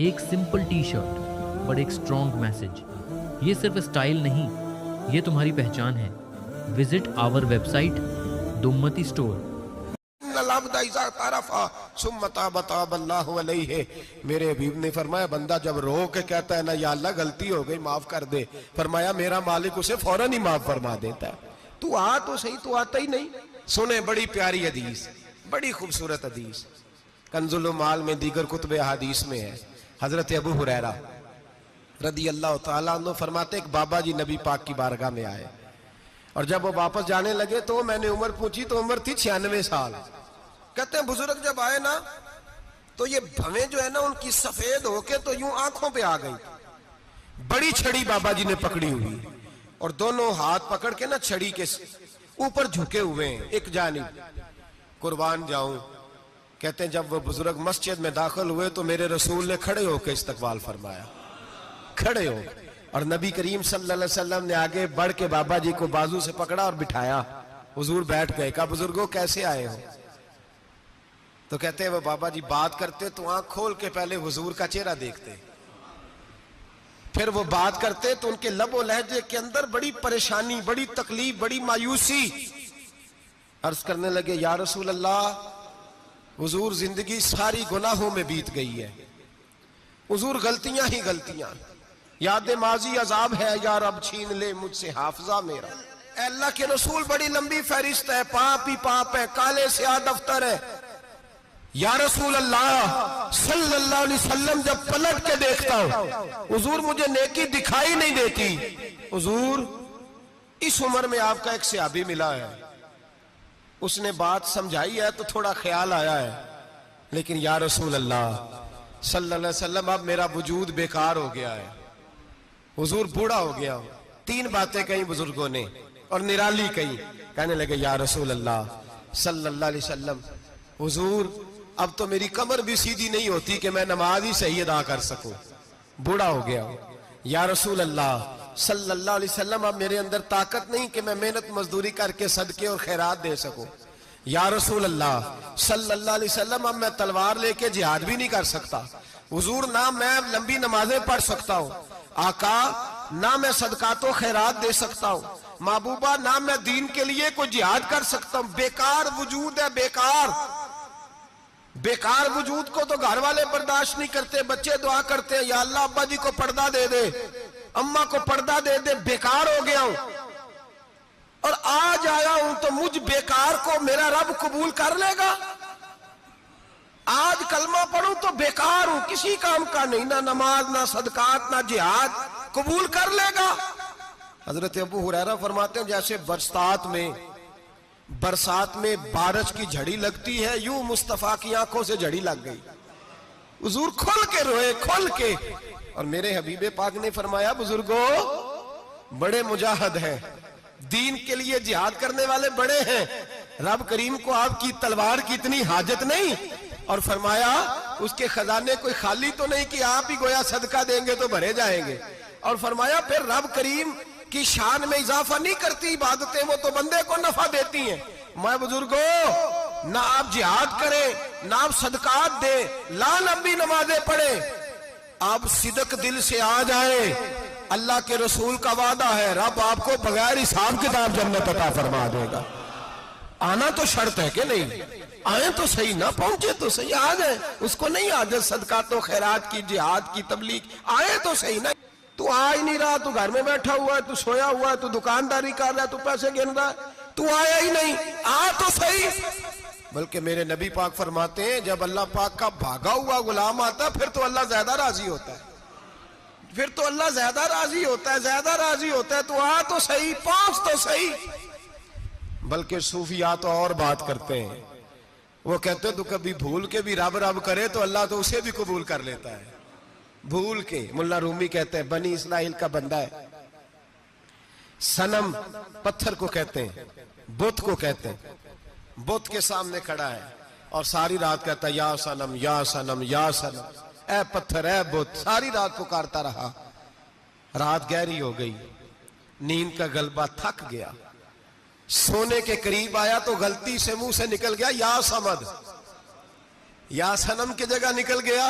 ایک simple T shirt but ایک strong message. یہ صرف اسٹائل نہیں، یہ تمہاری پہچان ہے. وزٹ آور ویب سائٹ دمتی اسٹور. میرے حبیب نے فرمایا بندہ جب رو کے کہتا ہے نا یا اللہ غلطی ہو گئی معاف کر دے، فرمایا میرا مالک اسے فوراً ہی معاف فرما دیتا ہے. تو آ تو صحیح، تو آتا ہی نہیں. سنیں بڑی پیاری حدیث، بڑی خوبصورت حدیث، کنز المال میں دیگر کتب احادیث میں ہے. حضرت ابو ہریرہ رضی اللہ تعالیٰ عنہ فرماتے ایک بابا جی نبی پاک کی بارگاہ میں آئے، اور جب وہ واپس جانے لگے تو میں نے عمر پوچھی تو عمر تھی 96 سال. کہتے ہیں بزرگ جب آئے نا تو یہ بھویں جو ہے نا ان کی سفید ہو کے تو یوں آنکھوں پہ آ گئی. بڑی چھڑی بابا جی نے پکڑی ہوئی اور دونوں ہاتھ پکڑ کے نا چھڑی کے اوپر جھکے ہوئے ہیں ایک جانب. قربان جاؤں، کہتے ہیں جب وہ بزرگ مسجد میں داخل ہوئے تو میرے رسول نے کھڑے ہو کے استقبال فرمایا، کھڑے ہو. اور نبی کریم صلی اللہ علیہ وسلم نے آگے بڑھ کے بابا جی کو بازو سے پکڑا اور بٹھایا. حضور بیٹھ گئے. کہا بزرگوں کیسے آئے ہو؟ تو کہتے ہیں وہ بابا جی بات کرتے تو آنکھ کھول کے پہلے حضور کا چہرہ دیکھتے، پھر وہ بات کرتے تو ان کے لب و لہجے کے اندر بڑی پریشانی، بڑی تکلیف، بڑی مایوسی. عرض کرنے لگے یا رسول اللہ، حضور زندگی ساری گناہوں میں بیت گئی ہے، حضور غلطیاں ہی غلطیاں، یاد ماضی عذاب ہے، یا رب چھین لے مجھ سے حافظہ میرا. اے اللہ کے رسول بڑی لمبی فہرست ہے، پاپ ہی پاپ ہے، کالے سیاہ دفتر ہے. یا رسول اللہ صلی اللہ علیہ وسلم جب پلٹ کے دیکھتا ہوں حضور مجھے نیکی دکھائی نہیں دیتی. حضور اس عمر میں آپ کا ایک صحابی ملا ہے، اس نے بات سمجھائی ہے تو تھوڑا خیال آیا ہے، لیکن یا رسول اللہ صلی اللہ علیہ وسلم اب میرا وجود بیکار ہو گیا ہے، حضور بوڑھا ہو گیا ہوں. 3 باتیں کہیں بزرگوں نے اور نرالی کہیں. کہنے لگے یا رسول اللہ صلی اللہ علیہ وسلم، حضور اب تو میری کمر بھی سیدھی نہیں ہوتی کہ میں نماز ہی صحیح ادا کر سکوں، بوڑھا ہو گیا ہوں. یا رسول اللہ صلی اللہ علیہ وسلم اب میرے اندر طاقت نہیں کہ میں محنت مزدوری کر کے صدقے اور خیرات دے سکوں. یا رسول اللہ صلی اللہ علیہ وسلم اب میں تلوار لے کے جہاد بھی نہیں کر سکتا. حضور نہ میں لمبی نمازیں پڑھ سکتا ہوں، آقا نہ میں صدقات و خیرات دے سکتا ہوں، محبوبہ نہ میں دین کے لیے کوئی جہاد کر سکتا ہوں. بیکار وجود ہے، بیکار. بیکار وجود کو تو گھر والے برداشت نہیں کرتے، بچے دعا کرتے ہیں یا اللہ ابا جی کو پردہ دے دے، اماں کو پردہ دے دے. بیکار ہو گیا ہوں اور آج آیا ہوں تو مجھ بیکار کو میرا رب قبول کر لے گا؟ آج کلمہ پڑھوں تو بیکار ہوں، کسی کام کا نہیں، نہ نماز نہ صدقات نہ جہاد، قبول کر لے گا؟ حضرت ابو ہریرہ فرماتے ہیں جیسے برسات میں بارش کی جھڑی لگتی ہے، یوں مصطفیٰ کی آنکھوں سے جھڑی لگ گئی. حضور کھل کے روئے، کھل کے. اور میرے حبیب پاک نے فرمایا بزرگوں بڑے مجاہد ہیں، دین کے لیے جہاد کرنے والے بڑے ہیں، رب کریم کو آپ کی تلوار کی اتنی حاجت نہیں. اور فرمایا اس کے خزانے کوئی خالی تو نہیں کہ آپ ہی گویا صدقہ دیں گے تو بھرے جائیں گے. اور فرمایا پھر رب کریم کی شان میں اضافہ نہیں کرتی عبادتیں، وہ تو بندے کو نفع دیتی ہیں. میں بزرگوں نہ آپ جہاد کریں، نہ آپ صدقات دیں، لا لمبی نمازیں پڑھیں، آپ صدق دل سے آ جائیں. اللہ کے رسول کا وعدہ ہے رب آپ کو بغیر حساب کتاب جنت عطا فرما دے گا. آنا تو شرط ہے کہ نہیں؟ آئیں تو صحیح، نہ پہنچے تو صحیح، آ جائیں. اس کو نہیں عادت صدقات و خیرات کی، جہاد کی، تبلیغ، آئے تو صحیح. نا تو آ ہی نہیں رہا، تو گھر میں بیٹھا ہوا ہے، تو سویا ہوا ہے، تو دکانداری کر رہا ہے، تو پیسے گن رہا ہے، تو آیا ہی نہیں، آ تو صحیح. بلکہ میرے نبی پاک فرماتے ہیں جب اللہ پاک کا بھاگا ہوا غلام آتا ہے پھر تو اللہ زیادہ راضی ہوتا ہے، پھر تو اللہ زیادہ راضی ہوتا ہے، زیادہ راضی ہوتا ہے. تو آ تو صحیح، پہنچ تو صحیح. بلکہ صوفیاء تو اور بات کرتے ہیں، وہ کہتے ہیں تو کبھی بھول کے بھی رب رب کرے تو اللہ تو اسے بھی قبول کر لیتا ہے، بھول کے. ملا رومی کہتے ہیں بنی اسرائیل کا بندہ ہے، صنم پتھر کو کہتے ہیں، بت کو کہتے ہیں، بت کے سامنے کھڑا ہے اور ساری رات کہتا ہے یا صنم یا صنم یا صنم، اے پتھر اے بت. ساری رات پکارتا رہا، رات گہری ہو گئی، نیند کا غلبہ، تھک گیا، سونے کے قریب آیا تو غلطی سے منہ سے نکل گیا یا صمد. یا صنم کی جگہ نکل گیا